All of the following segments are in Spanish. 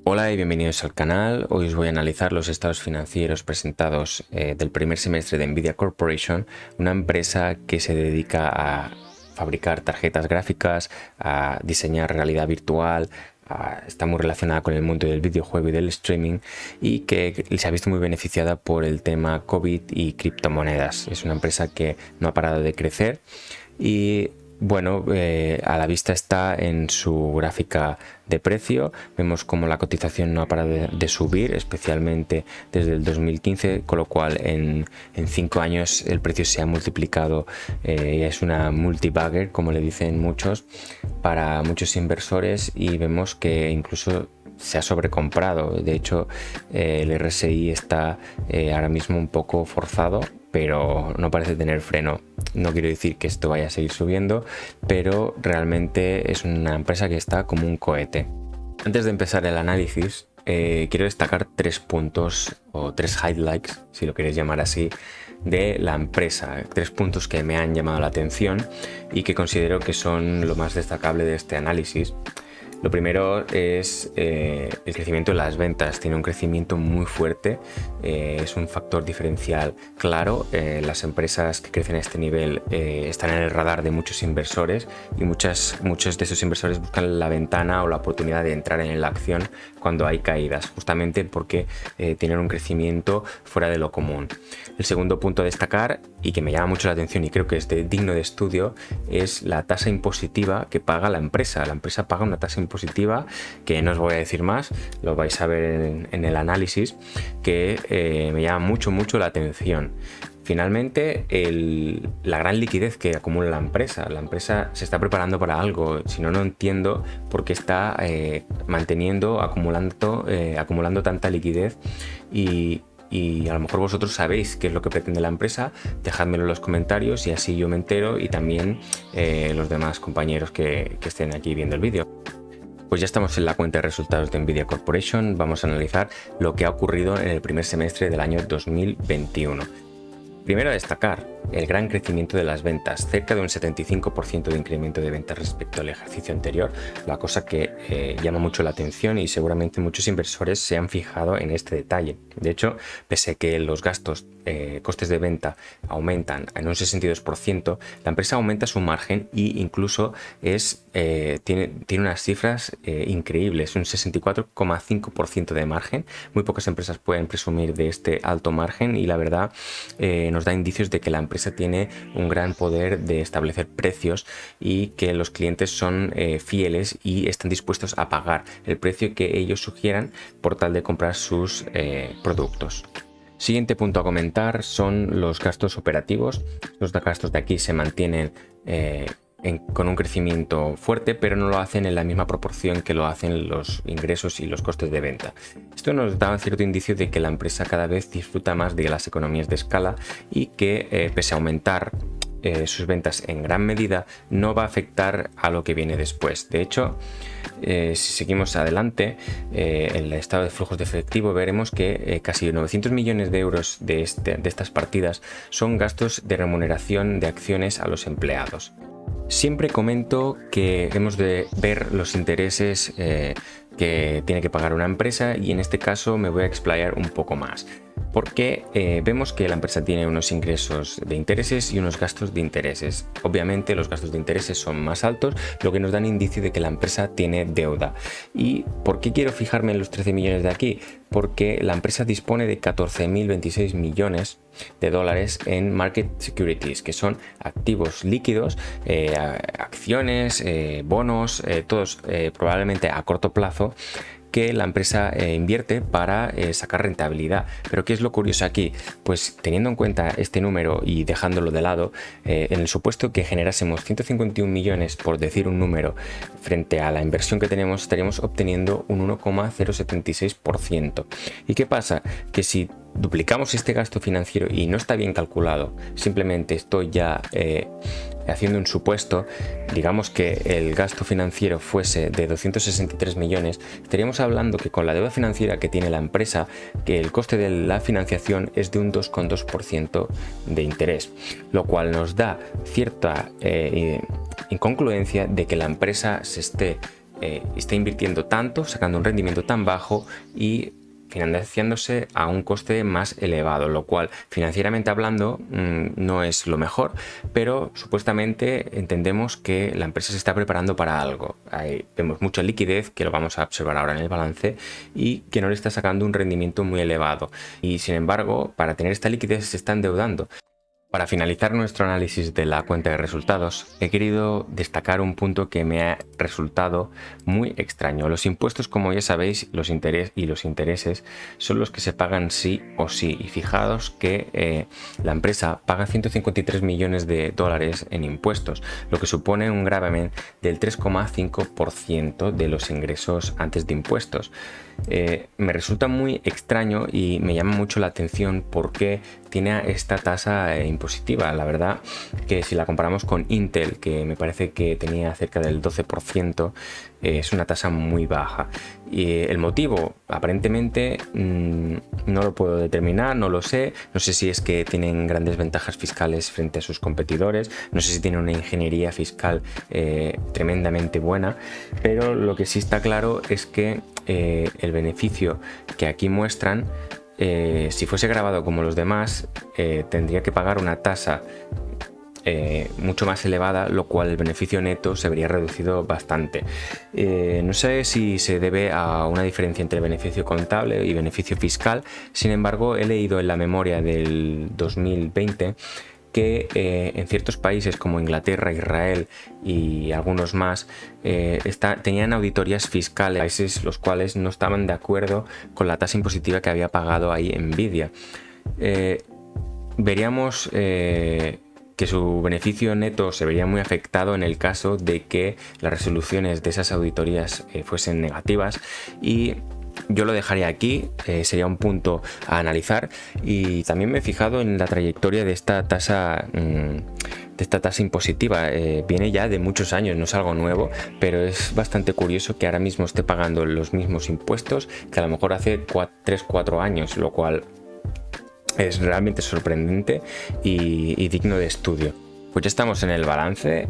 Hola y bienvenidos al canal. Hoy os voy a analizar los estados financieros presentados del primer semestre de Nvidia Corporation, una empresa que se dedica a fabricar tarjetas gráficas, a diseñar realidad virtual, está muy relacionada con el mundo del videojuego y del streaming y que se ha visto muy beneficiada por el tema COVID y criptomonedas. Es una empresa que no ha parado de crecer y bueno, a la vista está en su gráfica de precio. Vemos como la cotización no ha parado de subir, especialmente desde el 2015, con lo cual en 5 años el precio se ha multiplicado. Es una multibagger, como le dicen muchos, para muchos inversores, y vemos que incluso se ha sobrecomprado. De hecho, el RSI está ahora mismo un poco forzado, pero no parece tener freno. No quiero decir que esto vaya a seguir subiendo, pero realmente es una empresa que está como un cohete. Antes de empezar el análisis, quiero destacar 3 puntos o 3 highlights, si lo queréis llamar así, de la empresa. 3 puntos que me han llamado la atención y que considero que son lo más destacable de este análisis. Lo primero es el crecimiento de las ventas. Tiene un crecimiento muy fuerte, es un factor diferencial claro. Las empresas que crecen a este nivel están en el radar de muchos inversores, y muchos de esos inversores buscan la ventana o la oportunidad de entrar en la acción cuando hay caídas, justamente porque tienen un crecimiento fuera de lo común. El segundo punto a destacar, y que me llama mucho la atención y creo que es digno de estudio, es la tasa impositiva que paga la empresa. La empresa paga una tasa impositiva que no os voy a decir más, lo vais a ver en el análisis, que me llama mucho la atención. Finalmente, la gran liquidez que acumula la empresa se está preparando para algo. Si no, no entiendo por qué está acumulando tanta liquidez, y a lo mejor vosotros sabéis qué es lo que pretende la empresa. Dejádmelo en los comentarios y así yo me entero, y también los demás compañeros que estén aquí viendo el vídeo. Pues ya estamos en la cuenta de resultados de Nvidia Corporation. Vamos a analizar lo que ha ocurrido en el primer semestre del año 2021. Primero, a destacar el gran crecimiento de las ventas, cerca de un 75% de incremento de ventas respecto al ejercicio anterior, la cosa que llama mucho la atención, y seguramente muchos inversores se han fijado en este detalle. De hecho, pese a que los gastos, costes de venta aumentan en un 62%, la empresa aumenta su margen e incluso tiene unas cifras increíbles, un 64,5% de margen. Muy pocas empresas pueden presumir de este alto margen, y la verdad nos da indicios de que la empresa tiene un gran poder de establecer precios y que los clientes son fieles y están dispuestos a pagar el precio que ellos sugieran por tal de comprar sus productos. Siguiente punto a comentar son los gastos operativos. Los gastos de aquí se mantienen con un crecimiento fuerte, pero no lo hacen en la misma proporción que lo hacen los ingresos y los costes de venta. Esto nos da un cierto indicio de que la empresa cada vez disfruta más de las economías de escala, y que pese a aumentar sus ventas en gran medida, no va a afectar a lo que viene después. De hecho, si seguimos adelante, en el estado de flujos de efectivo veremos que casi 900 millones de euros de estas partidas son gastos de remuneración de acciones a los empleados. Siempre comento que hemos de ver los intereses que tiene que pagar una empresa, y en este caso me voy a explayar un poco más, porque vemos que la empresa tiene unos ingresos de intereses y unos gastos de intereses. Obviamente los gastos de intereses son más altos, lo que nos dan indicio de que la empresa tiene deuda. ¿Y por qué quiero fijarme en los 13 millones de aquí? Porque la empresa dispone de 14.026 millones de dólares en market securities, que son activos líquidos, acciones, bonos, todos probablemente a corto plazo, que la empresa invierte para sacar rentabilidad. Pero ¿qué es lo curioso aquí? Pues teniendo en cuenta este número y dejándolo de lado, en el supuesto que generásemos 151 millones, por decir un número, frente a la inversión que tenemos, estaríamos obteniendo un 1,076%. ¿Y qué pasa? Que si duplicamos este gasto financiero y no está bien calculado, simplemente estoy ya haciendo un supuesto, digamos que el gasto financiero fuese de 263 millones, estaríamos hablando que con la deuda financiera que tiene la empresa, que el coste de la financiación es de un 2,2% de interés, lo cual nos da cierta incongruencia de que la empresa se esté está invirtiendo tanto, sacando un rendimiento tan bajo y financiándose a un coste más elevado, lo cual financieramente hablando no es lo mejor, pero supuestamente entendemos que la empresa se está preparando para algo. Vemos mucha liquidez, que lo vamos a observar ahora en el balance, y que no le está sacando un rendimiento muy elevado, y sin embargo, para tener esta liquidez se está endeudando. Para finalizar nuestro análisis de la cuenta de resultados, he querido destacar un punto que me ha resultado muy extraño. Los impuestos, como ya sabéis, los intereses son los que se pagan sí o sí. Y fijaos que la empresa paga 153 millones de dólares en impuestos, lo que supone un gravamen del 3,5% de los ingresos antes de impuestos. Me resulta muy extraño y me llama mucho la atención porque tiene esta tasa impositiva. La verdad que si la comparamos con Intel, que me parece que tenía cerca del 12%, es una tasa muy baja. Y el motivo, aparentemente, no lo puedo determinar, no lo sé. No sé si es que tienen grandes ventajas fiscales frente a sus competidores, no sé si tienen una ingeniería fiscal tremendamente buena, pero lo que sí está claro es que el beneficio que aquí muestran, si fuese grabado como los demás, tendría que pagar una tasa mucho más elevada, lo cual el beneficio neto se vería reducido bastante. No sé si se debe a una diferencia entre beneficio contable y beneficio fiscal. Sin embargo, he leído en la memoria del 2020 que en ciertos países como Inglaterra, Israel y algunos más tenían auditorías fiscales, países los cuales no estaban de acuerdo con la tasa impositiva que había pagado ahí Nvidia. Veríamos que su beneficio neto se vería muy afectado en el caso de que las resoluciones de esas auditorías fuesen negativas, y yo lo dejaría aquí, sería un punto a analizar. Y también me he fijado en la trayectoria de esta tasa impositiva. Viene ya de muchos años, no es algo nuevo, pero es bastante curioso que ahora mismo esté pagando los mismos impuestos que a lo mejor hace 3-4 años, lo cual es realmente sorprendente y digno de estudio. Pues ya estamos en el balance.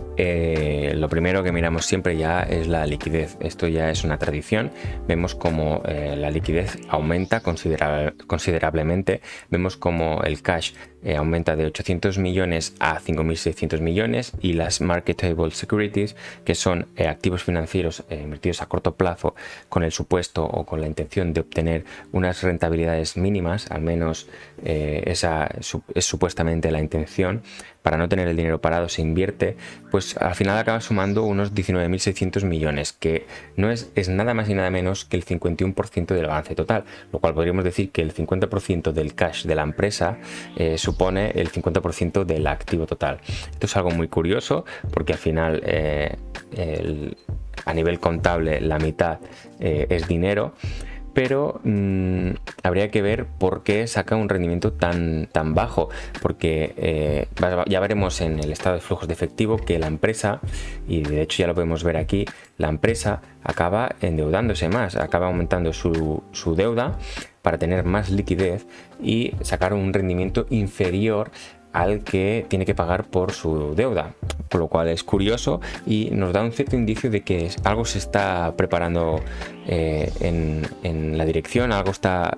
Lo primero que miramos siempre ya es la liquidez. Esto ya es una tradición. Vemos como la liquidez aumenta considerablemente. Vemos como el cash aumenta de 800 millones a 5.600 millones, y las marketable securities, que son activos financieros invertidos a corto plazo con el supuesto o con la intención de obtener unas rentabilidades mínimas, al menos esa es supuestamente la intención. Para no tener el dinero parado se invierte, pues al final acaba sumando unos 19.600 millones, que no es nada más y nada menos que el 51% del balance total, lo cual podríamos decir que el 50% del cash de la empresa supone el 50% del activo total. Esto es algo muy curioso porque al final a nivel contable la mitad es dinero, pero habría que ver por qué saca un rendimiento tan bajo, porque ya veremos en el estado de flujos de efectivo que la empresa, y de hecho ya lo podemos ver aquí, la empresa acaba endeudándose más, acaba aumentando su deuda para tener más liquidez y sacar un rendimiento inferior al que tiene que pagar por su deuda, con lo cual es curioso y nos da un cierto indicio de que algo se está preparando en la dirección, algo está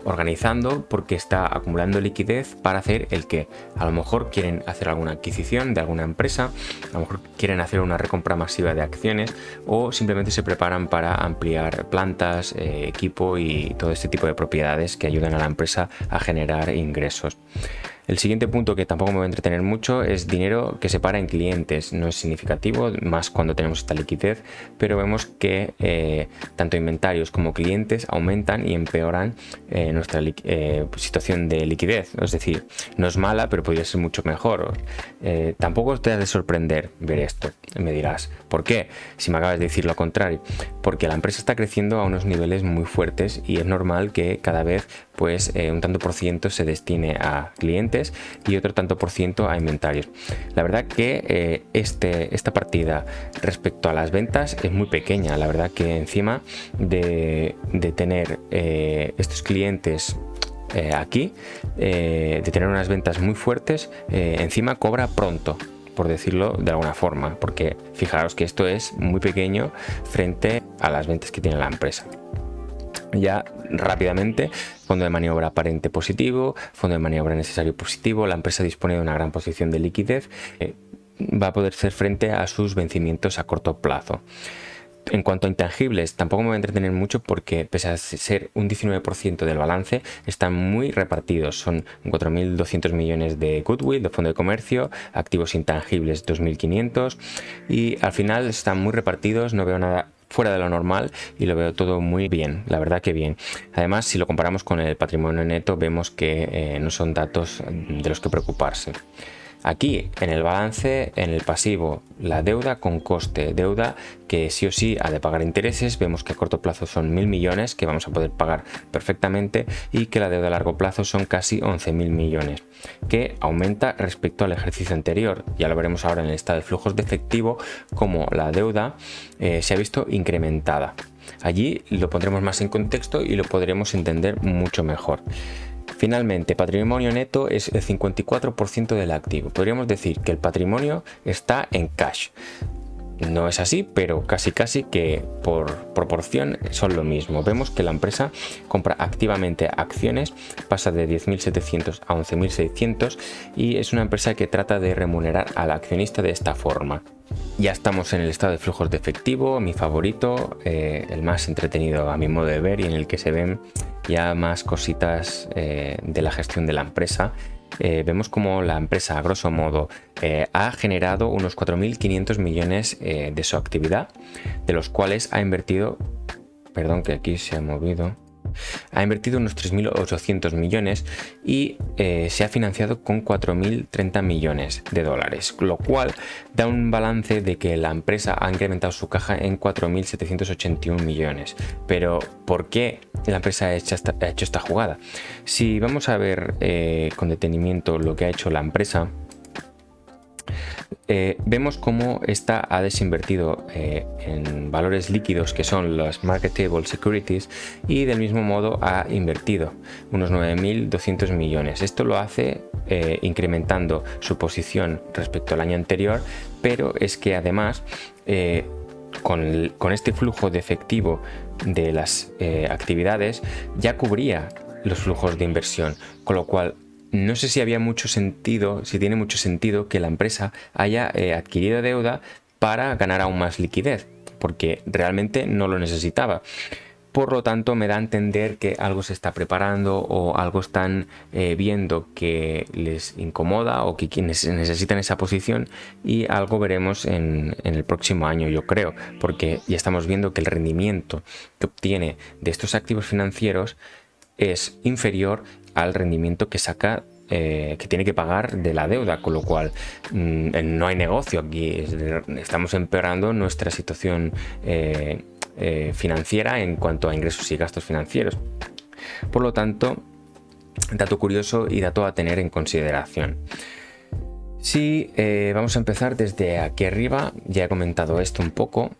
organizando, porque está acumulando liquidez para hacer el que a lo mejor quieren hacer alguna adquisición de alguna empresa, a lo mejor quieren hacer una recompra masiva de acciones, o simplemente se preparan para ampliar plantas, equipo y todo este tipo de propiedades que ayudan a la empresa a generar ingresos. El siguiente punto, que tampoco me voy a entretener mucho, es dinero que se para en clientes. No es significativo, más cuando tenemos esta liquidez, pero vemos que tanto inventarios como clientes aumentan y empeoran nuestra situación de liquidez. Es decir, no es mala, pero podría ser mucho mejor. Tampoco te ha de sorprender ver esto. Me dirás, ¿por qué? Si me acabas de decir lo contrario. Porque la empresa está creciendo a unos niveles muy fuertes y es normal que cada vez pues un tanto por ciento se destine a clientes y otro tanto por ciento a inventarios. La verdad que esta partida respecto a las ventas es muy pequeña. La verdad que encima de tener estos clientes aquí, de tener unas ventas muy fuertes, encima cobra pronto. por decirlo de alguna forma, porque fijaros que esto es muy pequeño frente a las ventas que tiene la empresa. Ya rápidamente, fondo de maniobra aparente positivo, fondo de maniobra necesario positivo, la empresa dispone de una gran posición de liquidez, va a poder hacer frente a sus vencimientos a corto plazo. En cuanto a intangibles, tampoco me voy a entretener mucho porque pese a ser un 19% del balance, están muy repartidos. Son 4.200 millones de goodwill, de fondo de comercio, activos intangibles 2.500 y al final están muy repartidos, no veo nada fuera de lo normal y lo veo todo muy bien, la verdad que bien. Además, si lo comparamos con el patrimonio neto, vemos que no son datos de los que preocuparse. Aquí en el balance, en el pasivo, la deuda con coste, deuda que sí o sí ha de pagar intereses, vemos que a corto plazo son 1.000 millones que vamos a poder pagar perfectamente y que la deuda a largo plazo son casi 11.000 millones, que aumenta respecto al ejercicio anterior. Ya lo veremos ahora en el estado de flujos de efectivo, como la deuda se ha visto incrementada. Allí lo pondremos más en contexto y lo podremos entender mucho mejor. Finalmente, patrimonio neto es el 54% del activo. Podríamos decir que el patrimonio está en cash. No es así, pero casi que por proporción son lo mismo. Vemos que la empresa compra activamente acciones, pasa de 10.700 a 11.600 y es una empresa que trata de remunerar al accionista de esta forma. Ya estamos en el estado de flujos de efectivo, mi favorito, el más entretenido a mi modo de ver y en el que se ven ya más cositas de la gestión de la empresa. Vemos como la empresa, a grosso modo, ha generado unos 4.500 millones de su actividad, de los cuales ha invertido, perdón que aquí se ha movido, ha invertido unos 3.800 millones y se ha financiado con 4.030 millones de dólares, lo cual da un balance de que la empresa ha incrementado su caja en 4.781 millones. Pero ¿por qué la empresa ha hecho esta jugada? Si vamos a ver con detenimiento lo que ha hecho la empresa, vemos cómo esta ha desinvertido en valores líquidos que son los marketable securities y del mismo modo ha invertido unos 9.200 millones. Esto lo hace incrementando su posición respecto al año anterior, pero es que además con este flujo de efectivo de las actividades ya cubría los flujos de inversión, con lo cual no sé si había mucho sentido, si tiene mucho sentido que la empresa haya adquirido deuda para ganar aún más liquidez, porque realmente no lo necesitaba. Por lo tanto, me da a entender que algo se está preparando o algo están viendo que les incomoda o que quienes necesitan esa posición, y algo veremos en el próximo año, yo creo, porque ya estamos viendo que el rendimiento que obtiene de estos activos financieros es inferior al rendimiento que saca, que tiene que pagar de la deuda, con lo cual no hay negocio aquí. Estamos empeorando nuestra situación financiera en cuanto a ingresos y gastos financieros. Por lo tanto, dato curioso y dato a tener en consideración. Si vamos a empezar desde aquí arriba, ya he comentado esto un poco.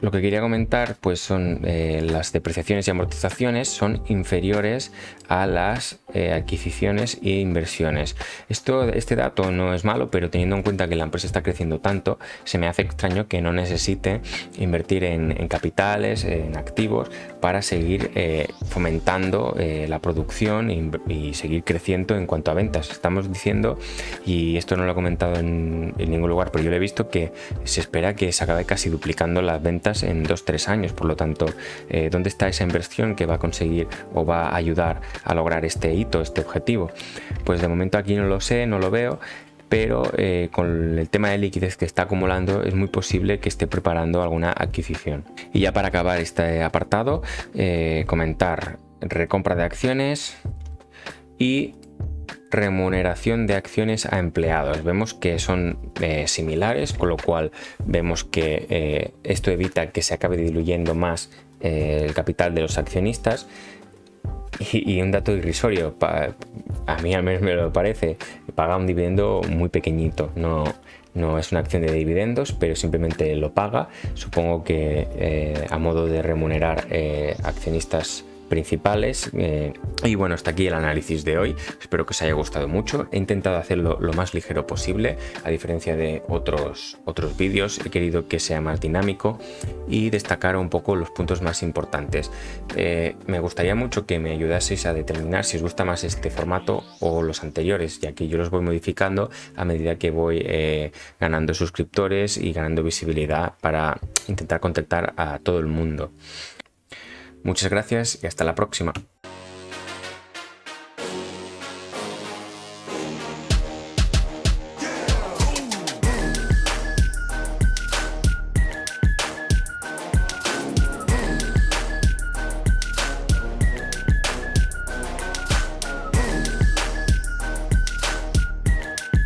Lo que quería comentar pues son las depreciaciones y amortizaciones son inferiores a las adquisiciones e inversiones. Este dato no es malo, pero teniendo en cuenta que la empresa está creciendo tanto, se me hace extraño que no necesite invertir en capitales, en activos, para seguir fomentando la producción y seguir creciendo en cuanto a ventas. Estamos diciendo, y esto no lo he comentado en ningún lugar, pero yo lo he visto, que se espera que se acabe casi duplicando las ventas en 2-3 años. Por lo tanto, ¿dónde está esa inversión que va a conseguir o va a ayudar a lograr este hito, este objetivo? Pues de momento aquí no lo sé, no lo veo, pero con el tema de liquidez que está acumulando es muy posible que esté preparando alguna adquisición. Y ya para acabar este apartado, comentar recompra de acciones y remuneración de acciones a empleados. Vemos que son similares, con lo cual vemos que esto evita que se acabe diluyendo más el capital de los accionistas. Y un dato irrisorio, a mí al menos me lo parece, paga un dividendo muy pequeñito, no es una acción de dividendos, pero simplemente lo paga, supongo que a modo de remunerar accionistas principales. Y bueno, hasta aquí el análisis de hoy. Espero que os haya gustado mucho. He intentado hacerlo lo más ligero posible, a diferencia de otros vídeos. He querido que sea más dinámico y destacar un poco los puntos más importantes. Me gustaría mucho que me ayudaseis a determinar si os gusta más este formato o los anteriores, ya que yo los voy modificando a medida que voy ganando suscriptores y ganando visibilidad para intentar contactar a todo el mundo. Muchas gracias y hasta la próxima.